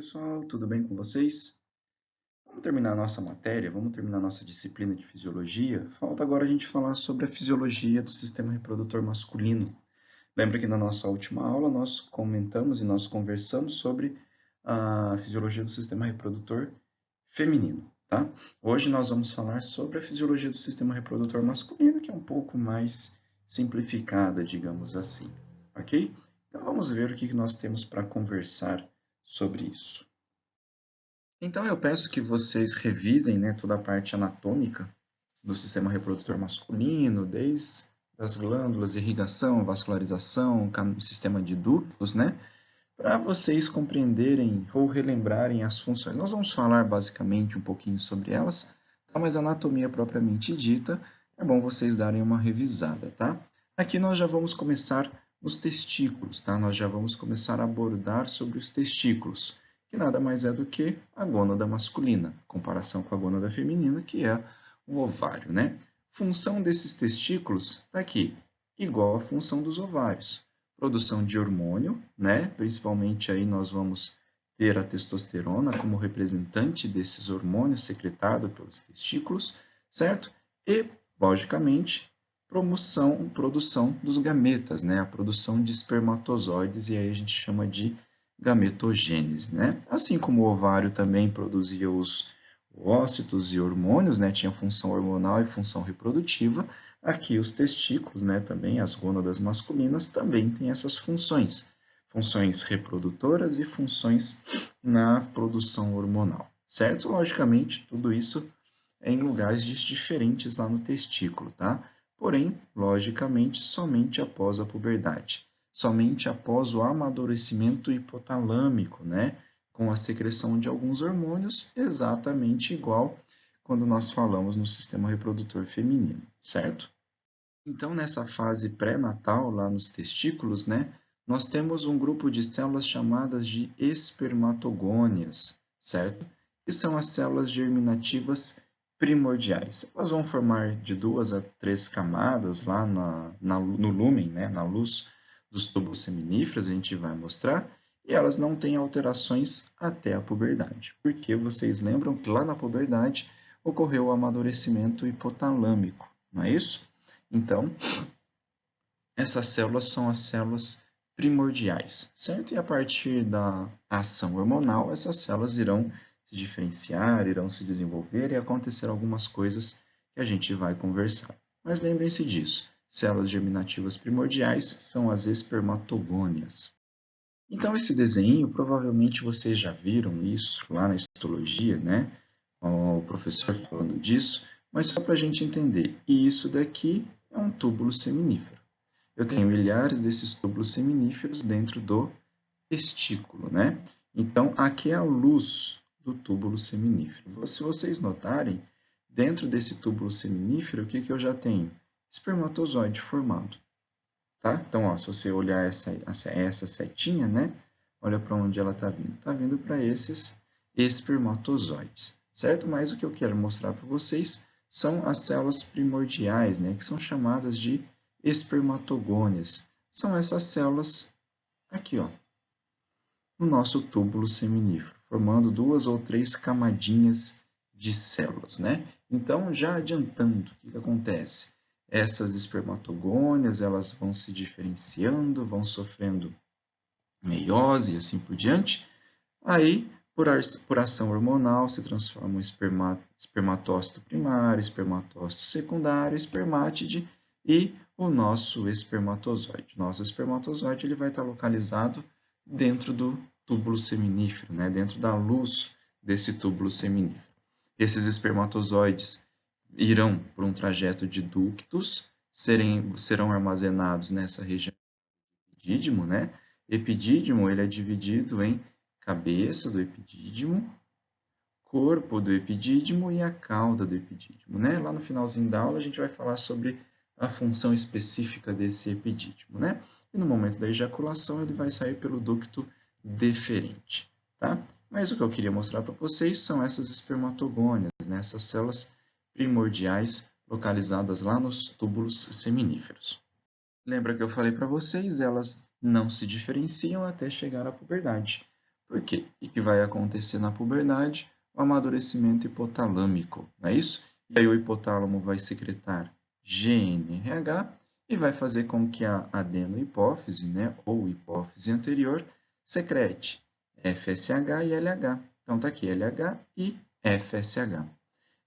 pessoal, tudo bem com vocês? Vamos terminar a nossa matéria, vamos terminar a nossa disciplina de fisiologia. Falta agora a gente falar sobre a fisiologia do sistema reprodutor masculino. Lembra que na nossa última aula nós comentamos e nós conversamos sobre a fisiologia do sistema reprodutor feminino, tá? Hoje nós vamos falar sobre a fisiologia do sistema reprodutor masculino, que é um pouco mais simplificada, digamos assim, ok? Então vamos ver o que nós temos para conversar sobre isso. Então eu peço que vocês revisem, né, toda a parte anatômica do sistema reprodutor masculino, desde as glândulas, irrigação, vascularização, sistema de ductos, né, para vocês compreenderem ou relembrarem as funções. Nós vamos falar basicamente um pouquinho sobre elas, tá? Mas a anatomia propriamente dita, é bom vocês darem uma revisada, tá? Aqui nós já vamos começar nos testículos, tá? Nós já vamos começar a abordar sobre os testículos, que nada mais é do que a gônada masculina, em comparação com a gônada feminina, que é o ovário, né? Função desses testículos está aqui, igual à função dos ovários. Produção de hormônio, né? Principalmente aí nós vamos ter a testosterona como representante desses hormônios secretado pelos testículos, certo? E, logicamente, produção dos gametas, né? A produção de espermatozoides, e aí a gente chama de gametogênese, né? Assim como o ovário também produzia os ócitos e hormônios, né? Tinha função hormonal e função reprodutiva, aqui os testículos, né? Também as gônadas masculinas também têm essas funções, funções reprodutoras e funções na produção hormonal, certo? Logicamente, tudo isso é em lugares diferentes lá no testículo, tá? Porém, logicamente, somente após a puberdade, somente após o amadurecimento hipotalâmico, né? Com a secreção de alguns hormônios, exatamente igual quando nós falamos no sistema reprodutor feminino, certo? Então, nessa fase pré-natal, lá nos testículos, né? Nós temos um grupo de células chamadas de espermatogônias, certo? Que são as células germinativas primordiais. Elas vão formar de 2 a 3 camadas lá no lúmen, né? Na luz dos tubos seminíferos, a gente vai mostrar, e elas não têm alterações até a puberdade, porque vocês lembram que lá na puberdade ocorreu o amadurecimento hipotalâmico, não é isso? Então, essas células são as células primordiais, certo? E a partir da ação hormonal, essas células irão se diferenciar, irão se desenvolver e acontecer algumas coisas que a gente vai conversar. Mas lembrem-se disso, células germinativas primordiais são as espermatogônias. Então, esse desenho, provavelmente vocês já viram isso lá na histologia, né? O professor falando disso, mas só para a gente entender, e isso daqui é um túbulo seminífero. Eu tenho milhares desses túbulos seminíferos dentro do testículo, né? Então, aqui é a luz do túbulo seminífero. Se vocês notarem, dentro desse túbulo seminífero, o que eu já tenho? Espermatozoide formado, tá? Então, ó, se você olhar essa setinha, né? Olha para onde ela está vindo. Está vindo para esses espermatozoides, certo? Mas o que eu quero mostrar para vocês são as células primordiais, né? Que são chamadas de espermatogônias. São essas células aqui, ó, no nosso túbulo seminífero, formando 2 ou 3 camadinhas de células, né? Então, já adiantando, o que acontece? Essas espermatogônias, elas vão se diferenciando, vão sofrendo meiose e assim por diante. Aí, por ação hormonal, se transforma em espermatócito primário, espermatócito secundário, espermátide e o nosso espermatozoide. Nosso espermatozoide ele vai estar localizado dentro do túbulo seminífero, né? Dentro da luz desse túbulo seminífero. Esses espermatozoides irão por um trajeto de ductos, serão armazenados nessa região epidídimo, né? Epidídimo ele é dividido em cabeça do epidídimo, corpo do epidídimo e a cauda do epidídimo, né? Lá no finalzinho da aula a gente vai falar sobre a função específica desse epidídimo, né? E no momento da ejaculação ele vai sair pelo ducto deferente, tá? Mas o que eu queria mostrar para vocês são essas espermatogônias, né? Essas células primordiais localizadas lá nos túbulos seminíferos. Lembra que eu falei para vocês, elas não se diferenciam até chegar à puberdade. Por quê? O que vai acontecer na puberdade? O amadurecimento hipotalâmico, não é isso? E aí o hipotálamo vai secretar GNRH e vai fazer com que a adenohipófise, né, ou hipófise anterior, secrete FSH e LH. Então tá aqui LH e FSH.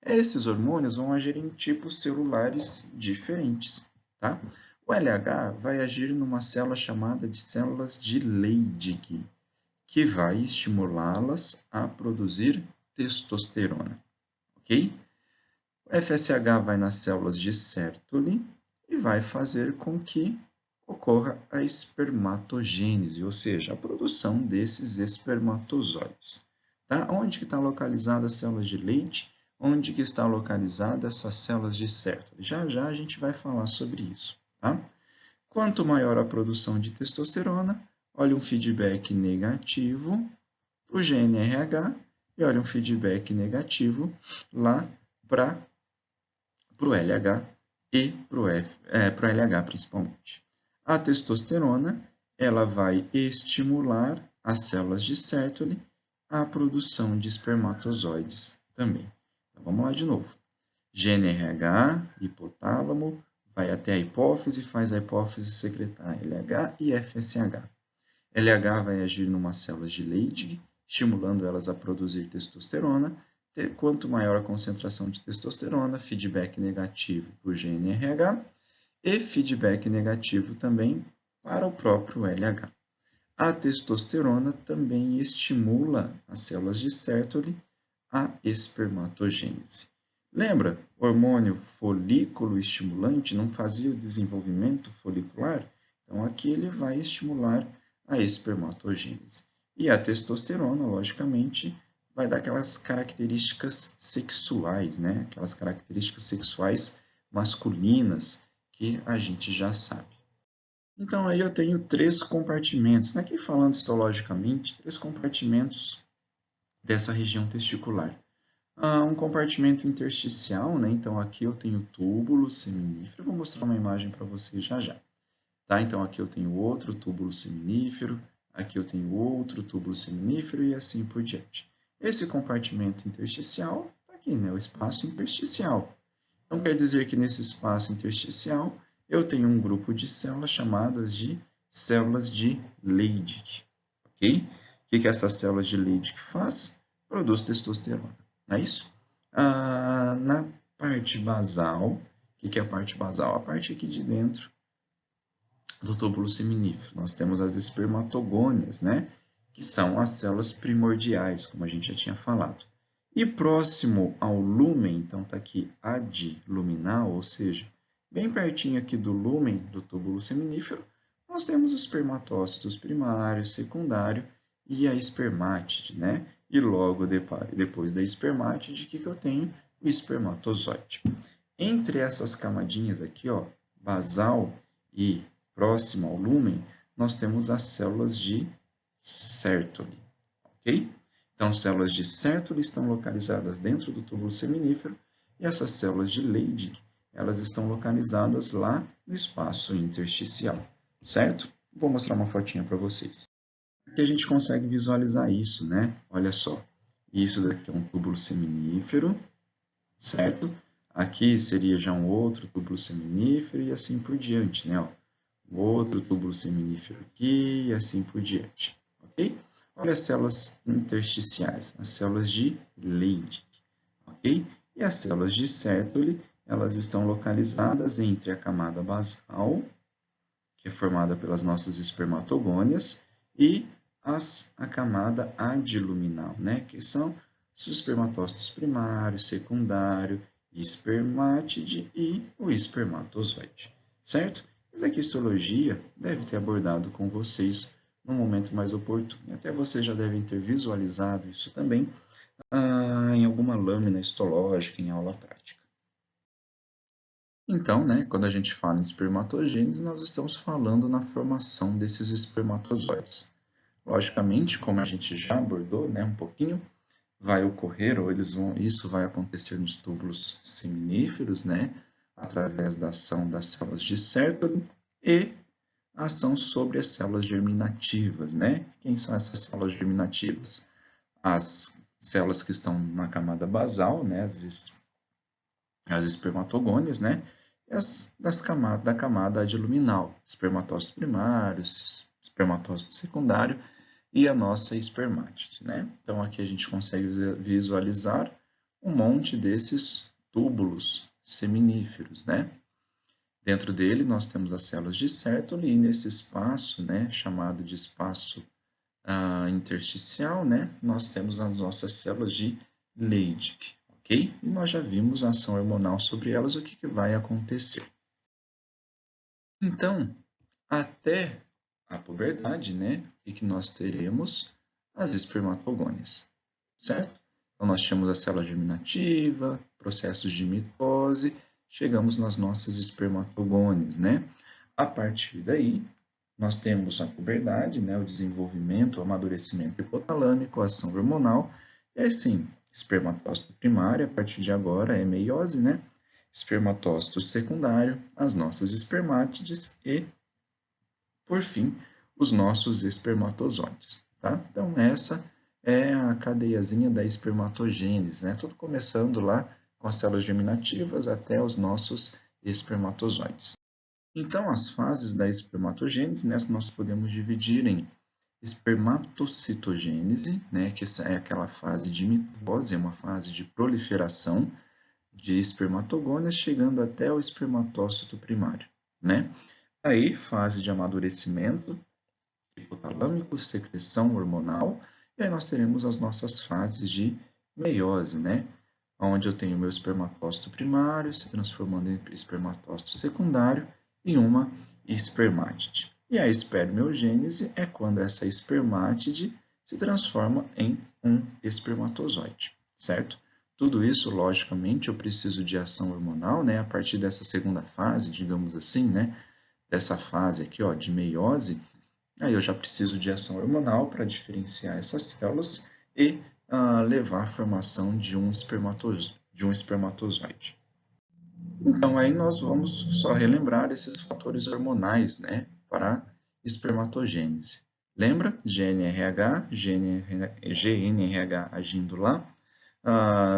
Esses hormônios vão agir em tipos celulares diferentes, tá? O LH vai agir numa célula chamada de células de Leydig, que vai estimulá-las a produzir testosterona, ok? O FSH vai nas células de Sertoli e vai fazer com que ocorra a espermatogênese, ou seja, a produção desses espermatozoides. Tá? Onde que está localizada as células de Leydig? Onde que está localizada essas células de Sertoli? Já já a gente vai falar sobre isso. Tá? Quanto maior a produção de testosterona, olha um feedback negativo para o GNRH e olha um feedback negativo lá para o LH e para o LH principalmente. A testosterona ela vai estimular as células de Sertoli a produção de espermatozoides também. Então, vamos lá de novo. GNRH, hipotálamo, vai até a hipófise, faz a hipófise secretar LH e FSH. LH vai agir numa células de Leydig, estimulando elas a produzir testosterona. Quanto maior a concentração de testosterona, feedback negativo para o GNRH e feedback negativo também para o próprio LH. A testosterona também estimula as células de Sertoli a espermatogênese. Lembra? O hormônio folículo estimulante não fazia o desenvolvimento folicular? Então, aqui ele vai estimular a espermatogênese. E a testosterona, logicamente, vai dar aquelas características sexuais, né? Aquelas características sexuais masculinas que a gente já sabe. Então, aí eu tenho três compartimentos, aqui falando histologicamente, três compartimentos dessa região testicular. Um compartimento intersticial, né? Então, aqui eu tenho túbulo seminífero, vou mostrar uma imagem para vocês já já. Tá? Então, aqui eu tenho outro túbulo seminífero, aqui eu tenho outro túbulo seminífero e assim por diante. Esse compartimento intersticial está aqui, né? O espaço intersticial. Então, quer dizer que nesse espaço intersticial eu tenho um grupo de células chamadas de células de Leydig. Ok? O que essas células de Leydig faz? Produz testosterona. Não é isso? Na parte basal, o que é a parte basal? A parte aqui de dentro do túbulo seminífero. Nós temos as espermatogônias, né? Que são as células primordiais, como a gente já tinha falado. E próximo ao lúmen, então está aqui adluminal, ou seja, bem pertinho aqui do lúmen do túbulo seminífero, nós temos os espermatócitos primário, secundário e a espermátide, né? E logo depois da espermátide, o que eu tenho? O espermatozoide. Entre essas camadinhas aqui, ó, basal e próxima ao lúmen, nós temos as células de Sertoli, ok? Então, células de Sertoli estão localizadas dentro do túbulo seminífero e essas células de Leydig, elas estão localizadas lá no espaço intersticial, certo? Vou mostrar uma fotinha para vocês. Aqui a gente consegue visualizar isso, né? Olha só, isso daqui é um túbulo seminífero, certo? Aqui seria já um outro túbulo seminífero e assim por diante, né? Ó, outro túbulo seminífero aqui e assim por diante, ok? Olha as células intersticiais, as células de Leydig, ok? E as células de Sertoli, elas estão localizadas entre a camada basal, que é formada pelas nossas espermatogônias, e a camada adluminal, né? Que são os espermatócitos primário, secundário, espermátide e o espermatozoide, certo? Mas aqui a histologia deve ter abordado com vocês no momento mais oportuno. Até vocês já devem ter visualizado isso também em alguma lâmina histológica, em aula prática. Então, né, quando a gente fala em espermatogênese, nós estamos falando na formação desses espermatozoides. Logicamente, como a gente já abordou, né, um pouquinho, vai ocorrer, ou isso vai acontecer nos túbulos seminíferos, né, através da ação das células de Sertoli, e a ação sobre as células germinativas, né? Quem são essas células germinativas? As células que estão na camada basal, né? As espermatogônias, né? E as da camada adiluminal, espermatócito primário, espermatócito secundário e a nossa espermátide, né? Então, aqui a gente consegue visualizar um monte desses túbulos seminíferos, né? Dentro dele, nós temos as células de Sertoli e nesse espaço, né, chamado de espaço intersticial, né, nós temos as nossas células de Leydig, ok? E nós já vimos a ação hormonal sobre elas, o que vai acontecer. Então, até a puberdade, né, e que nós teremos as espermatogônias, certo? Então, nós temos a célula germinativa, processos de mitose, chegamos nas nossas espermatogônias, né? A partir daí, nós temos a puberdade, né, o desenvolvimento, o amadurecimento hipotalâmico, a ação hormonal, e aí sim, espermatócito primário, a partir de agora é meiose, né? Espermatócito secundário, as nossas espermátides e, por fim, os nossos espermatozoides, tá? Então, essa é a cadeiazinha da espermatogênese, né? Tudo começando lá com as células germinativas até os nossos espermatozoides. Então, as fases da espermatogênese, né, nós podemos dividir em espermatocitogênese, né, que é aquela fase de mitose, é uma fase de proliferação de espermatogônias, chegando até o espermatócito primário, né? Aí, fase de amadurecimento hipotalâmico, secreção hormonal, e aí nós teremos as nossas fases de meiose, né? Onde eu tenho meu espermatócito primário se transformando em espermatócito secundário em uma espermátide. E a espermiogênese é quando essa espermátide se transforma em um espermatozoide, certo? Tudo isso, logicamente, eu preciso de ação hormonal, né? A partir dessa segunda fase, digamos assim, né? Dessa fase aqui, ó, de meiose, aí eu já preciso de ação hormonal para diferenciar essas células e levar à formação de um espermatozoide. Então, aí nós vamos só relembrar esses fatores hormonais, né, para espermatogênese. Lembra? GNRH agindo lá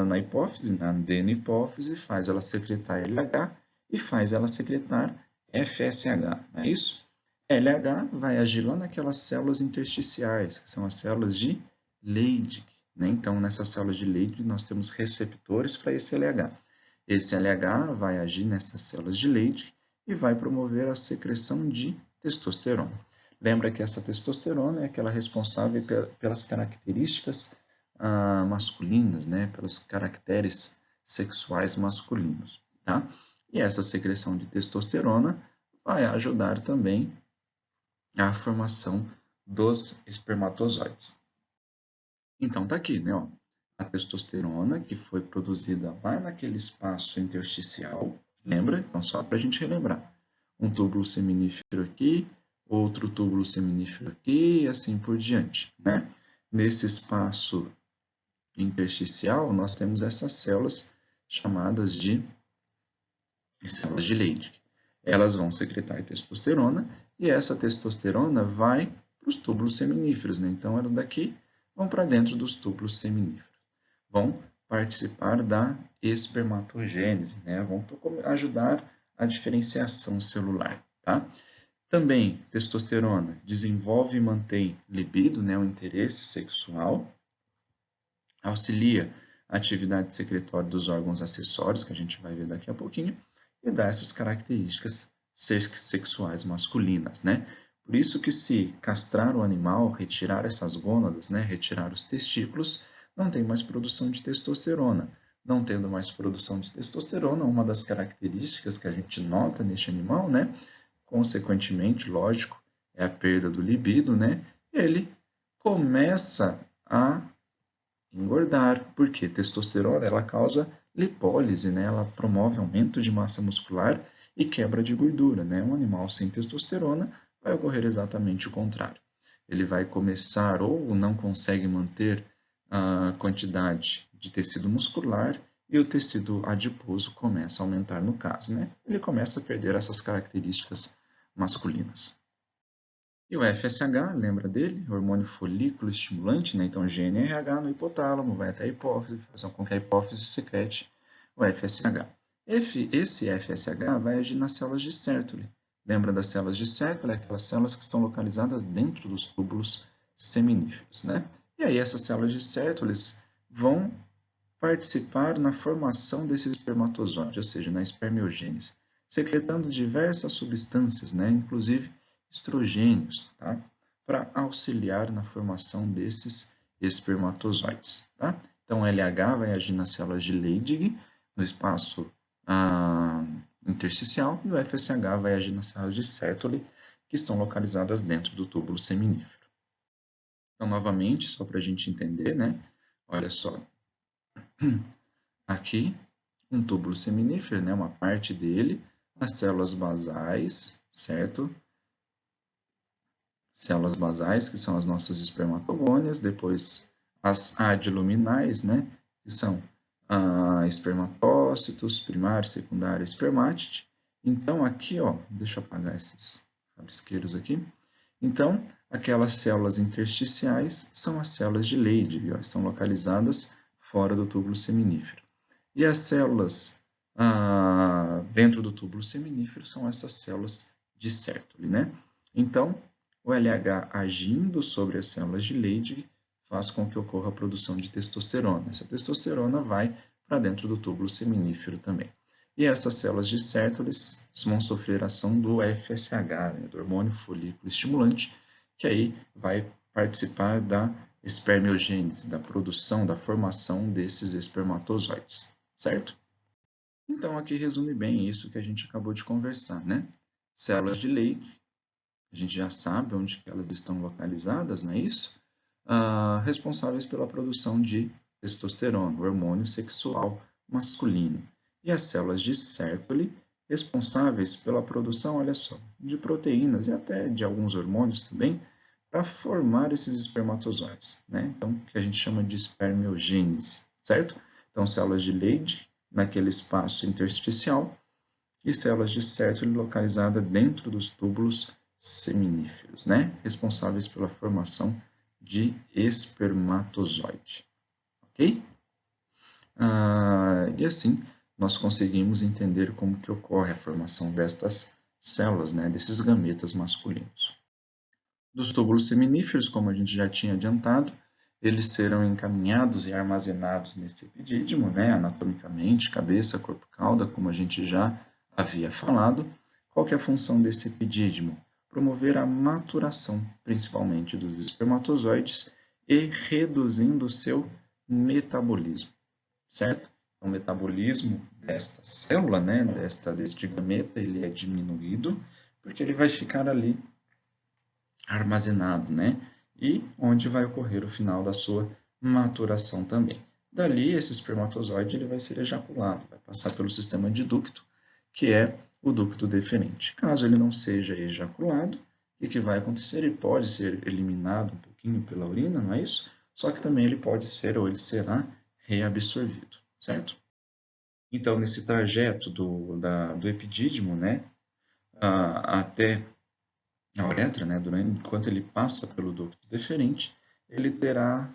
na hipófise, na adenopófise, faz ela secretar LH e faz ela secretar FSH, não é isso? LH vai agir lá naquelas células intersticiais, que são as células de Leydig, né? Então, nessas células de Leydig, nós temos receptores para esse LH. Esse LH vai agir nessas células de Leydig e vai promover a secreção de testosterona. Lembra que essa testosterona é aquela responsável pelas características masculinas, né? Pelos caracteres sexuais masculinos, tá? E essa secreção de testosterona vai ajudar também a formação dos espermatozoides. Então, tá aqui, né? Ó, a testosterona que foi produzida lá naquele espaço intersticial, lembra? Então, só para a gente relembrar. Um túbulo seminífero aqui, outro túbulo seminífero aqui e assim por diante, né? Nesse espaço intersticial, nós temos essas células chamadas de células de Leydig. Elas vão secretar testosterona e essa testosterona vai para os túbulos seminíferos, né? Então, elas daqui vão para dentro dos túbulos seminíferos. Vão participar da espermatogênese, né? Vão ajudar a diferenciação celular, tá? Também, testosterona desenvolve e mantém libido, né? O interesse sexual, auxilia a atividade secretória dos órgãos acessórios, que a gente vai ver daqui a pouquinho, e dá essas características sexuais masculinas, né? Por isso que se castrar o animal, retirar essas gônadas, né, retirar os testículos, não tem mais produção de testosterona. Não tendo mais produção de testosterona, uma das características que a gente nota neste animal, né, consequentemente, lógico, é a perda do libido, né, ele começa a engordar, porque testosterona ela causa lipólise, né? Ela promove aumento de massa muscular e quebra de gordura, né? Um animal sem testosterona vai ocorrer exatamente o contrário. Ele vai começar ou não consegue manter a quantidade de tecido muscular e o tecido adiposo começa a aumentar no caso, né? Ele começa a perder essas características masculinas. E o FSH, lembra dele? Hormônio folículo estimulante, né? Então, GnRH no hipotálamo, vai até a hipófise, fazendo com que a hipófise secrete o FSH. Esse FSH vai agir nas células de Sertoli. Lembra das células de Sertoli? Aquelas células que estão localizadas dentro dos túbulos seminíferos, né? E aí essas células de Sertoli vão participar na formação desse espermatozoide, ou seja, na espermiogênese, secretando diversas substâncias, né, inclusive estrogênios, tá, para auxiliar na formação desses espermatozoides. Tá? Então, LH vai agir nas células de Leydig, no espaço intersticial, e o FSH vai agir nas células de Sertoli, que estão localizadas dentro do túbulo seminífero. Então, novamente, só para a gente entender, né? Olha só, aqui, um túbulo seminífero, né, uma parte dele, as células basais, certo? Células basais, que são as nossas espermatogônias, depois as adiluminais, né, que são espermatócitos, primário, secundário, espermátide. Então, aqui, ó, deixa eu apagar esses rabisqueiros aqui. Então, aquelas células intersticiais são as células de Leydig, ó, estão localizadas fora do túbulo seminífero. E as células dentro do túbulo seminífero são essas células de Sertoli, né? Então, o LH agindo sobre as células de Leydig faz com que ocorra a produção de testosterona. Essa testosterona vai para dentro do túbulo seminífero também. E essas células de Sertoli vão sofrer ação do FSH, né, do hormônio folículo estimulante, que aí vai participar da espermiogênese, da produção, da formação desses espermatozoides, certo? Então, aqui resume bem isso que a gente acabou de conversar, né? Células de Leydig, a gente já sabe onde que elas estão localizadas, não é isso? Responsáveis pela produção de testosterona, o hormônio sexual masculino. E as células de Sertoli, responsáveis pela produção, olha só, de proteínas e até de alguns hormônios também, para formar esses espermatozoides, né? Então, que a gente chama de espermiogênese, certo? Então, células de Leydig, naquele espaço intersticial, e células de Sertoli localizadas dentro dos túbulos seminíferos, né? Responsáveis pela formação de espermatozoide, ok? E assim, nós conseguimos entender como que ocorre a formação destas células, né? Desses gametas masculinos. Dos túbulos seminíferos, como a gente já tinha adiantado, eles serão encaminhados e armazenados nesse epidídimo, né? Anatomicamente, cabeça, corpo, cauda, como a gente já havia falado. Qual que é a função desse epidídimo? Promover a maturação, principalmente dos espermatozoides, e reduzindo o seu metabolismo, certo? Então, o metabolismo desta célula, né, deste gameta, ele é diminuído, porque ele vai ficar ali armazenado, né? E onde vai ocorrer o final da sua maturação também. Dali, esse espermatozoide ele vai ser ejaculado, vai passar pelo sistema de ducto, que é o ducto deferente. Caso ele não seja ejaculado, o que vai acontecer? Ele pode ser eliminado um pouquinho pela urina, não é isso? Só que também ele pode ser ou ele será reabsorvido, certo? Então, nesse trajeto do epidídimo, né, até a uretra, né, enquanto ele passa pelo ducto deferente, ele terá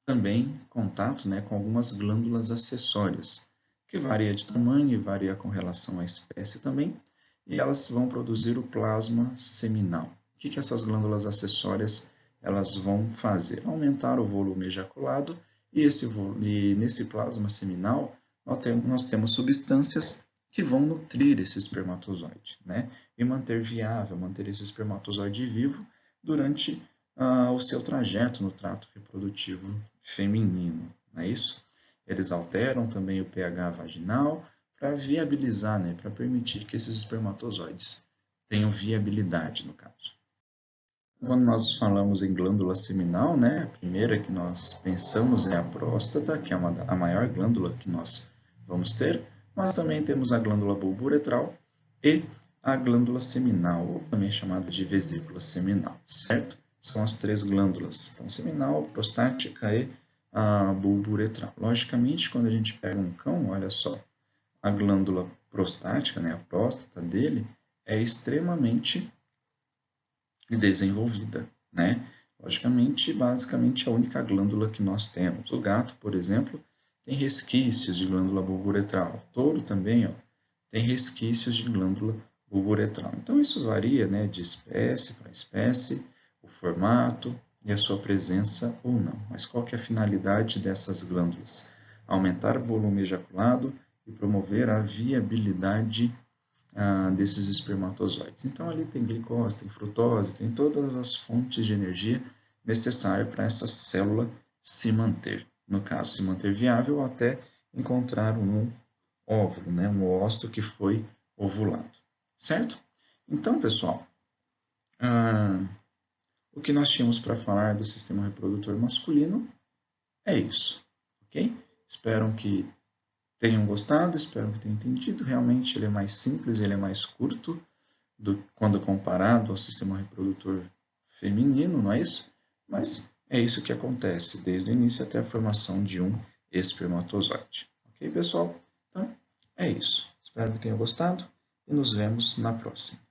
também contato, né, com algumas glândulas acessórias, que varia de tamanho e varia com relação à espécie também, e elas vão produzir o plasma seminal. O que essas glândulas acessórias elas vão fazer? Aumentar o volume ejaculado e nesse plasma seminal nós temos substâncias que vão nutrir esse espermatozoide, né? E manter viável, manter esse espermatozoide vivo durante o seu trajeto no trato reprodutivo feminino, não é isso? Eles alteram também o pH vaginal para viabilizar, né? Para permitir que esses espermatozoides tenham viabilidade, no caso. Quando nós falamos em glândula seminal, né? A primeira que nós pensamos é a próstata, que é a maior glândula que nós vamos ter, mas também temos a glândula bulbo-uretral e a glândula seminal, ou também chamada de vesícula seminal, certo? São as três glândulas, então seminal, prostática e a bulbo-uretral. Logicamente, quando a gente pega um cão, olha só, a glândula prostática, né, a próstata dele, é extremamente e desenvolvida, né? Logicamente, basicamente, a única glândula que nós temos. O gato, por exemplo, tem resquícios de glândula bulboretral. O touro também, ó, tem resquícios de glândula bulboretral. Então, isso varia, né, de espécie para espécie, o formato e a sua presença ou não. Mas qual que é a finalidade dessas glândulas? Aumentar o volume ejaculado e promover a viabilidade desses espermatozoides. Então, ali tem glicose, tem frutose, tem todas as fontes de energia necessárias para essa célula se manter. No caso, se manter viável até encontrar um óvulo, né? Um óvulo que foi ovulado. Certo? Então, pessoal, o que nós tínhamos para falar do sistema reprodutor masculino é isso. Ok? Espero que tenham gostado, espero que tenham entendido. Realmente ele é mais simples, ele é mais curto quando comparado ao sistema reprodutor feminino, não é isso? Mas é isso que acontece desde o início até a formação de um espermatozoide. Ok, pessoal? Então, é isso. Espero que tenham gostado e nos vemos na próxima.